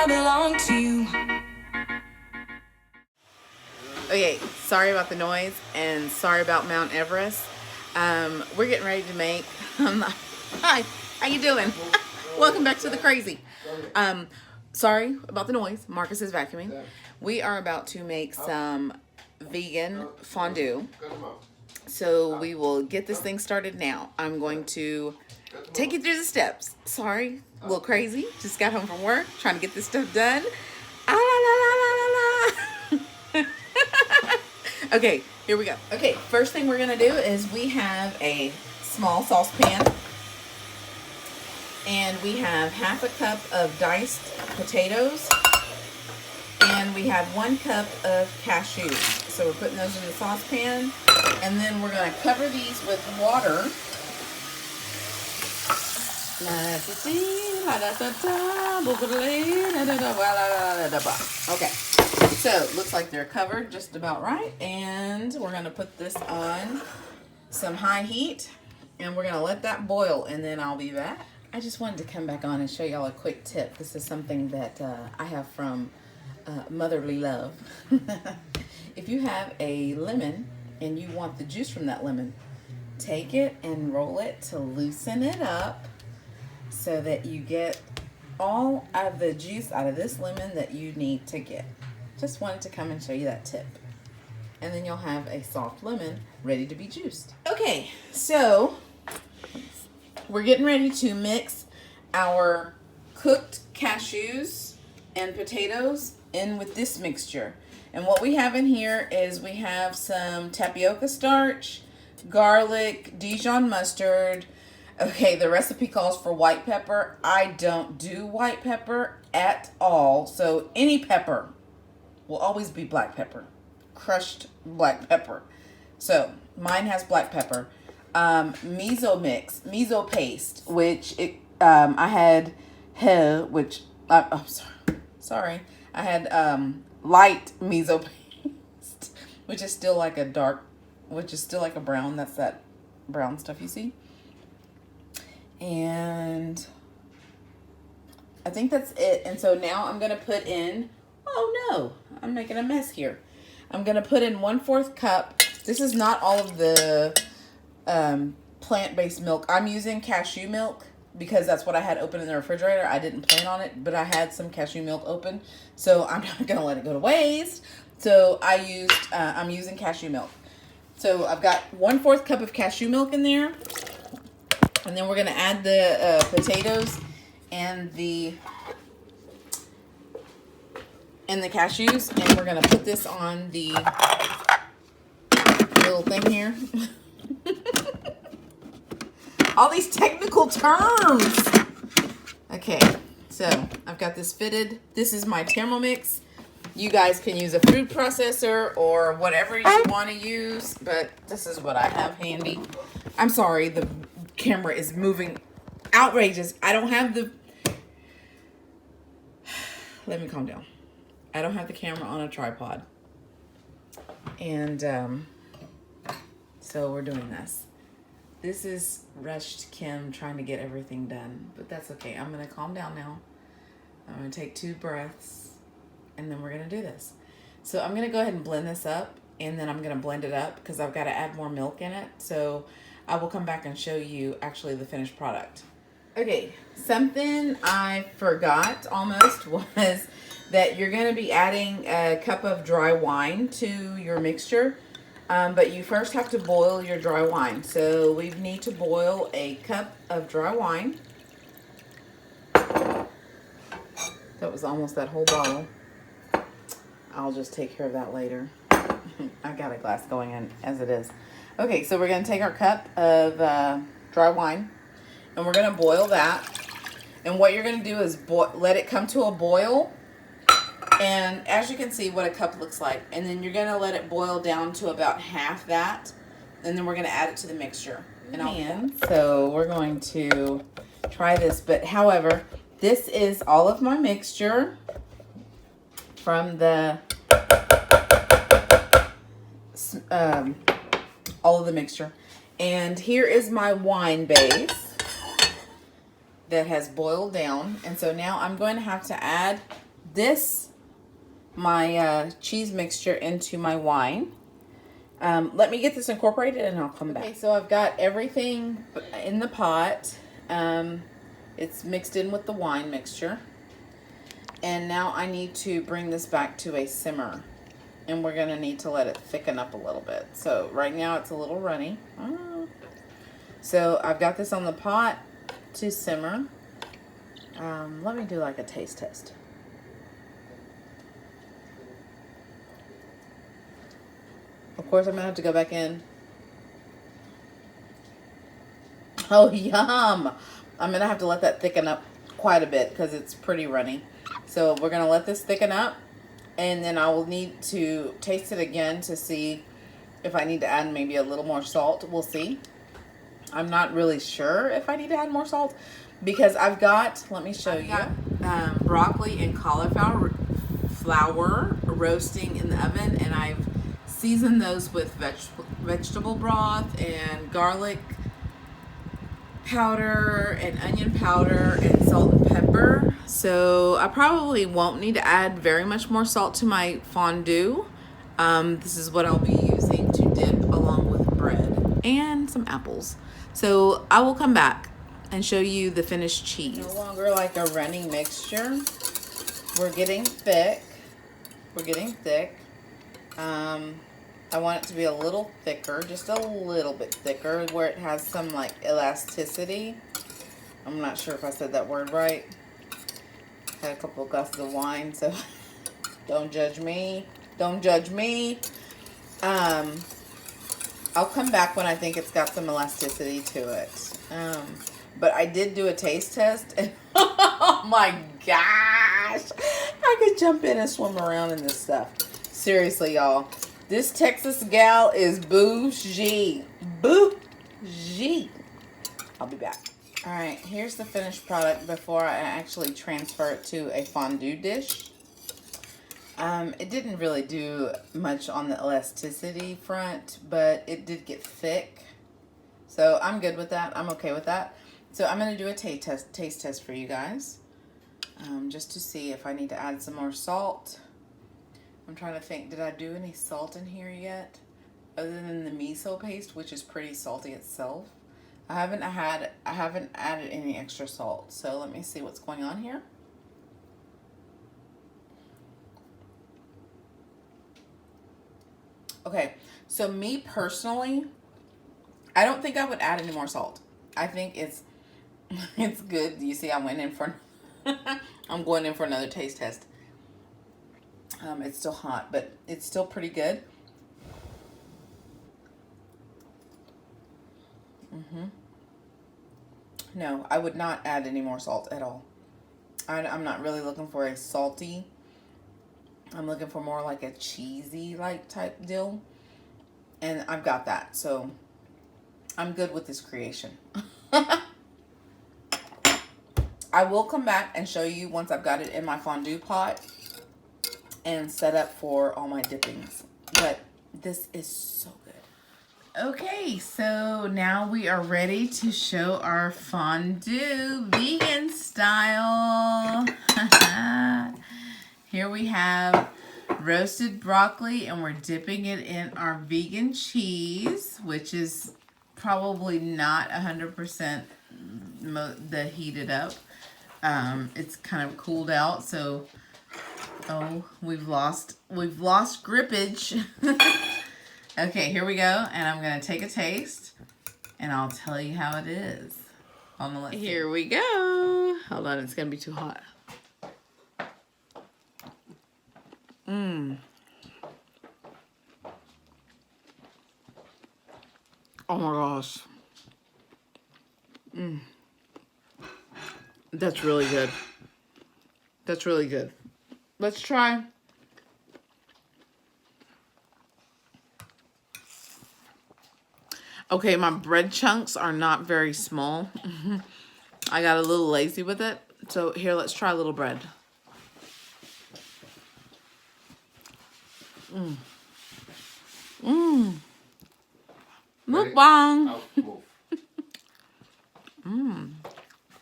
I belong to you. Okay, sorry about the noise and sorry about Mount Everest. We're getting ready to make. Hi, how you doing? Welcome back to the crazy. Sorry about the noise. Marcus is vacuuming. We are about to make some vegan fondue. So we will get this thing started now. I'm going to take you through the steps. Sorry, a little crazy. Just got home from work, trying to get this stuff done. Ah, la, la, la, la, la. Okay, here we go. Okay, first thing we're gonna do is we have a small saucepan, and we have half a cup of diced potatoes, and we have 1 cup of cashews. So we're putting those in the saucepan, and then we're gonna cover these with water. Okay, so looks like they're covered just about right, and we're gonna put this on some high heat, and we're gonna let that boil, and then I'll be back. I just wanted to come back on and show y'all a quick tip. This is something that I have from Motherly Love. If you have a lemon and you want the juice from that lemon, take it and roll it to loosen it up so that you get all of the juice out of this lemon that you need to get. Just wanted to come and show you that tip. And then you'll have a soft lemon ready to be juiced. Okay, so we're getting ready to mix our cooked cashews and potatoes in with this mixture. And what we have in here is we have some tapioca starch, garlic, Dijon mustard. Okay, the recipe calls for white pepper. I don't do white pepper at all. So any pepper will always be black pepper. Crushed black pepper. So mine has black pepper. Miso paste, which I had which I'm sorry. I had light miso paste, which is still like a brown. That's that brown stuff you see. And I think that's it. And so now I'm gonna put in, oh no, I'm making a mess here. I'm gonna put in 1/4 cup. This is not all of the plant-based milk. I'm using cashew milk because that's what I had open in the refrigerator. I didn't plan on it, but I had some cashew milk open, so I'm not gonna let it go to waste. So I'm using cashew milk. So I've got 1/4 cup of cashew milk in there, and then we're gonna add the potatoes and the cashews, and we're gonna put this on the little thing here. All these technical terms. Okay, so I've got this fitted. This is my Thermomix. You guys can use a food processor or whatever you want to use, but this is what I have handy. I'm sorry, the camera is moving outrageous. I don't have the... Let me calm down. I don't have the camera on a tripod. And so we're doing this. This is rushed Kim trying to get everything done, but that's okay. I'm going to calm down now. I'm going to take 2 breaths, and then we're going to do this. So I'm going to go ahead and blend this up, and then I'm going to blend it up because I've got to add more milk in it. So I will come back and show you actually the finished product. Okay, something I forgot almost was that you're going to be adding a cup of dry wine to your mixture. But you first have to boil your dry wine. So we need to boil a cup of dry wine. That was almost that whole bottle. I'll just take care of that later. I've got a glass going in as it is. Okay, so we're going to take our cup of dry wine, and we're going to boil that. And what you're going to do is let it come to a boil. And as you can see what a cup looks like. And then you're going to let it boil down to about half that. And then we're going to add it to the mixture. So we're going to try this. But however, this is all of my mixture from all of the mixture. And here is my wine base that has boiled down. And so now I'm going to have to add my cheese mixture into my wine. Let me get this incorporated and I'll come back. Okay, so I've got everything in the pot. It's mixed in with the wine mixture. And now I need to bring this back to a simmer. And we're going to need to let it thicken up a little bit. So right now it's a little runny. So I've got this on the pot to simmer. Let me do like a taste test. Of course, I'm going to have to go back in. Oh, yum. I'm going to have to let that thicken up quite a bit because it's pretty runny. So we're going to let this thicken up. And then I will need to taste it again to see if I need to add maybe a little more salt. We'll see. I'm not really sure if I need to add more salt because I've got, let me show you, broccoli and cauliflower roasting in the oven, and I've seasoned those with vegetable broth and garlic powder and onion powder and salt and pepper. So I probably won't need to add very much more salt to my fondue. This is what I'll be using to dip along with bread and some apples. So I will come back and show you the finished cheese. No longer like a running mixture. We're getting thick. We're getting thick. I want it to be a little thicker, just a little bit thicker, where it has some like elasticity. I'm not sure if I said that word right. Had a couple of glasses of wine, so don't judge me. Don't judge me. I'll come back when I think it's got some elasticity to it. But I did do a taste test, and oh my gosh, I could jump in and swim around in this stuff. Seriously, y'all. This Texas gal is bougie. Bougie. I'll be back. All right, here's the finished product before I actually transfer it to a fondue dish. It didn't really do much on the elasticity front, but it did get thick. So I'm good with that. I'm okay with that. So I'm going to do a taste test for you guys, just to see if I need to add some more salt. I'm trying to think, did I do any salt in here yet? Other than the miso paste, which is pretty salty itself. I haven't added any extra salt. So let me see what's going on here. Okay, so me personally, I don't think I would add any more salt. I think it's good. You see, I went in for I'm going in for another taste test. It's still hot, but it's still pretty good. No, I would not add any more salt at all. I'm not really looking for a salty. I'm looking for more like a cheesy like type deal. And I've got that. So I'm good with this creation. I will come back and show you once I've got it in my fondue pot and set up for all my dippings. But this is so good. Okay, so now we are ready to show our fondue vegan style. Here we have roasted broccoli, and we're dipping it in our vegan cheese, which is probably not 100% the heated up. It's kind of cooled out, so we've lost grippage. Okay, here we go, and I'm gonna take a taste, and I'll tell you how it is. Here we go. Hold on, it's gonna be too hot. Oh my gosh. That's really good. That's really good. Let's try. Okay, my bread chunks are not very small. I got a little lazy with it. So here, let's try a little bread. Mukbang.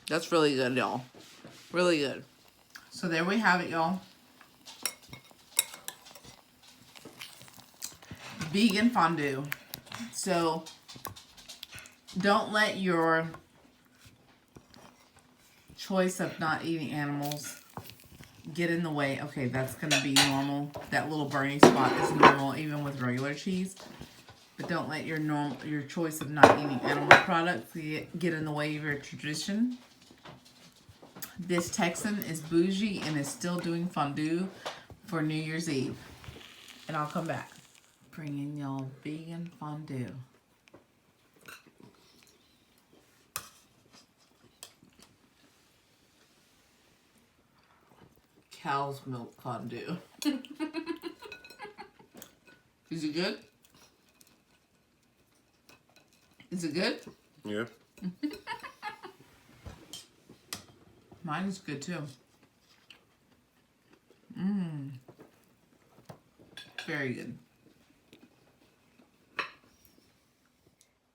That's really good, y'all. Really good. So there we have it, y'all. vegan fondue. So don't let your choice of not eating animals get in the way. Okay, that's going to be normal. That little burning spot is normal even with regular cheese. But don't let your choice of not eating animal products get in the way of your tradition. This Texan is bougie and is still doing fondue for New Year's Eve. And I'll come back. Bringing y'all vegan fondue. Cow's milk fondue. Is it good? Is it good? Yeah. Mine is good too. Very good.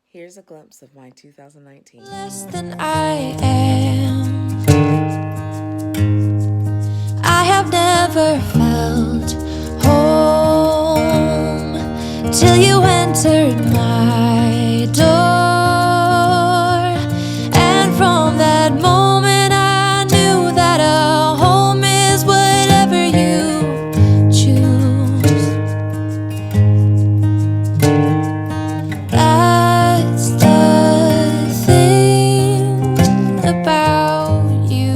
Here's a glimpse of my 2019. Less than I am. I have never felt home till you entered my door. And from that moment I knew that a home is whatever you choose. That's the thing about you.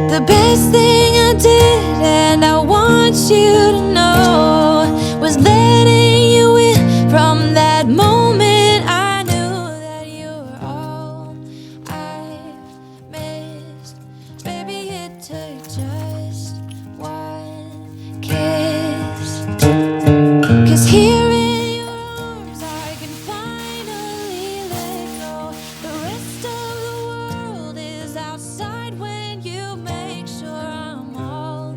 The best thing I did, and I want you to know, was letting you in. From that moment I knew that you were all I missed. Baby, it took just one kiss. 'Cause here in your arms I can finally let go. The rest of the world is outside when you make sure I'm all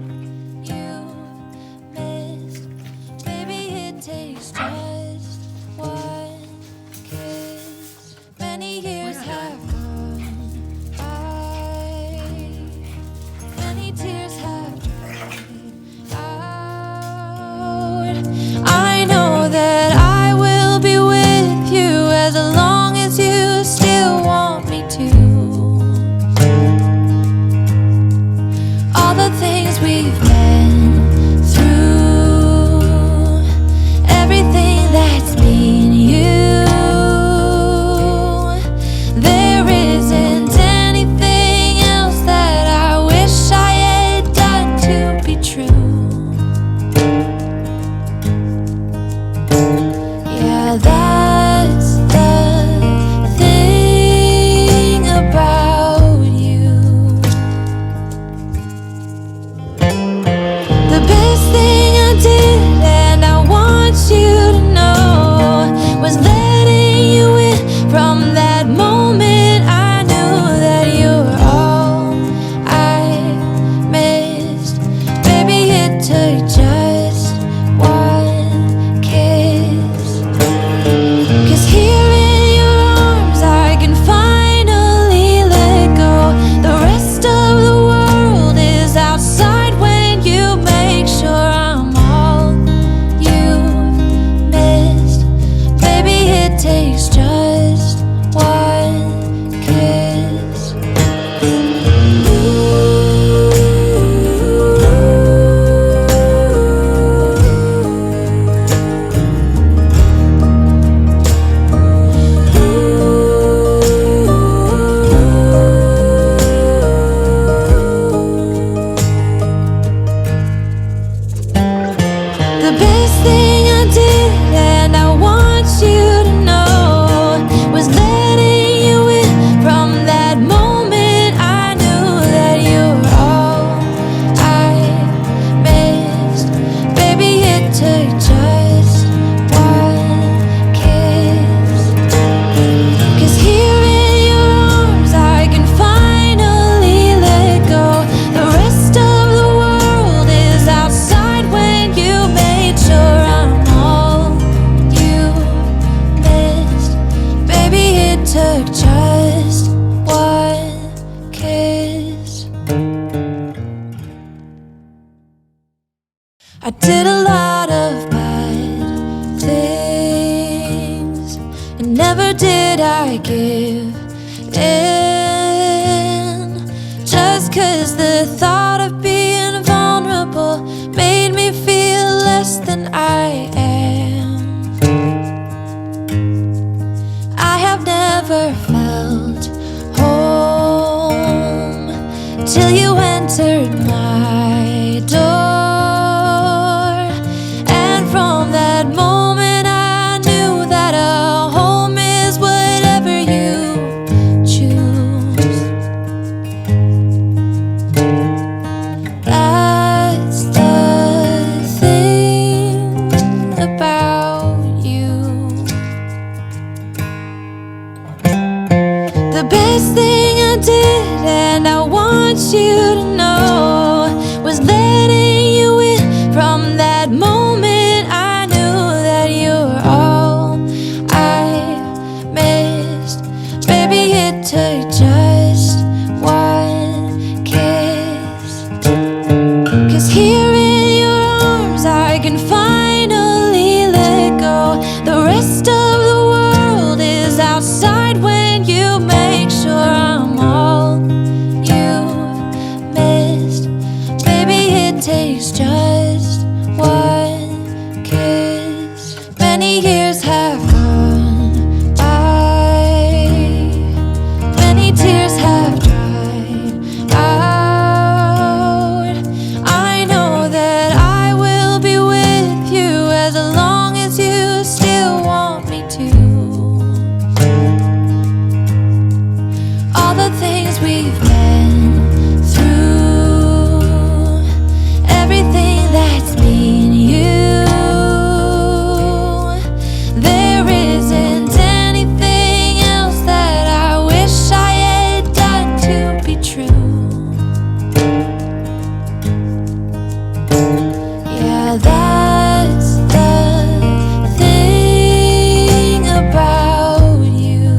you made. Just 'cause the thought of being vulnerable made me feel less than I am. I have never felt home till you entered my door. And from that moment I knew that a home is whatever you choose. That's the thing about you. The best thing I did, and I want you to know, was letting you in. From that moment I knew that you were all I missed. Baby, it took just one kiss. 'Cause here in your arms I can finally let go. The rest of the world is outside when you make sure I'm all you've missed. Baby, it takes just one kiss. Many years have gone by, many tears have dried out. I know that I will be with you as long as you still want me to. All the things we've been through, everything that's been you, there isn't anything else that I wish I had done to be true. Yeah, that's the thing about you.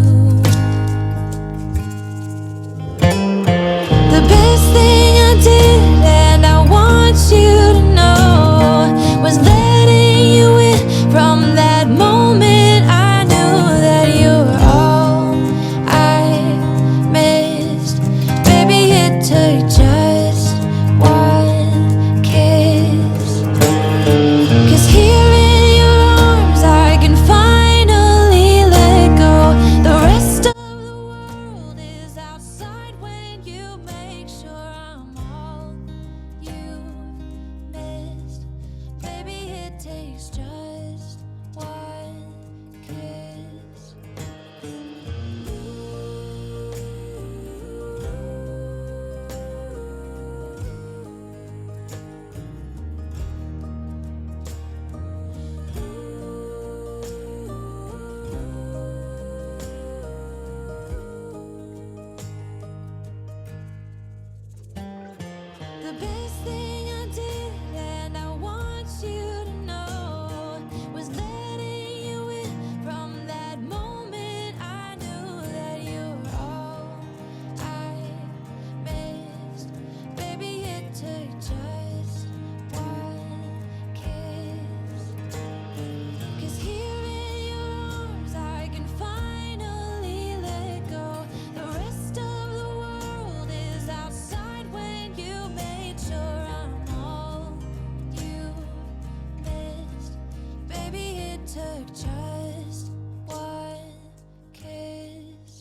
The best thing I did, and I want you to know, was letting you in. From that moment I knew that you were all I missed. Baby, it took just one kiss. 'Cause here in your arms I can finally let go. The rest of the world is outside when you make sure I'm all you've missed. Baby, it takes just one kiss. The best thing I did, and I want you to know, was letting you in. From that moment I knew that you were all I missed. Baby, it took just one kiss. 'Cause here in your arms I can finally let go. The rest of the world is outside when you made sure I'm all you missed. Baby, it took just one kiss.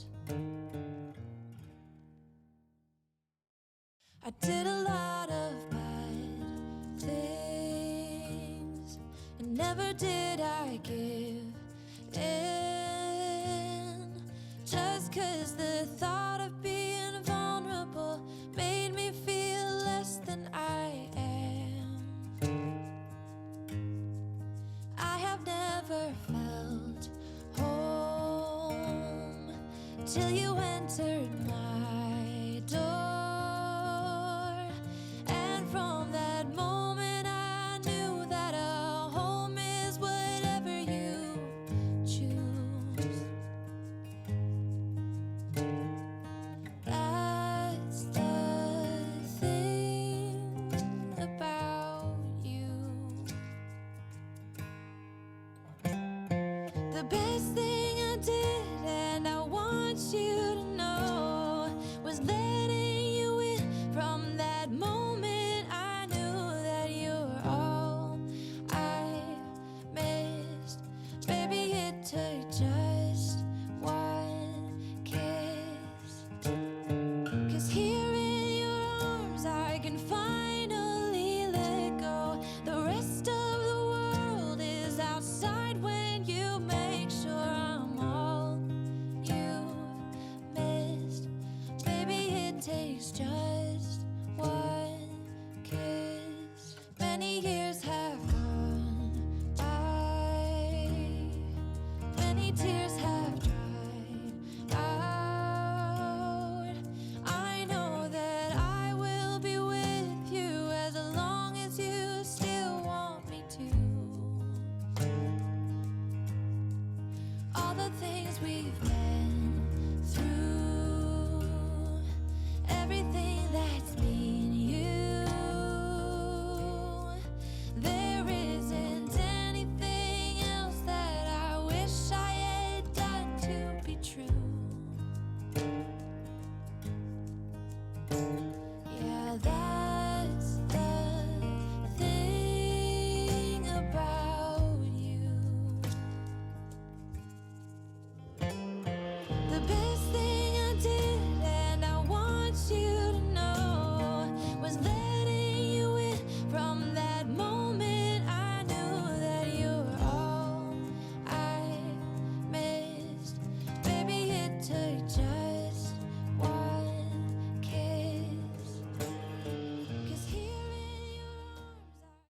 I did a lot of bad things, and never did I give in. Just 'cause the thought of being vulnerable made me feel less than I am. I have never felt home till you entered my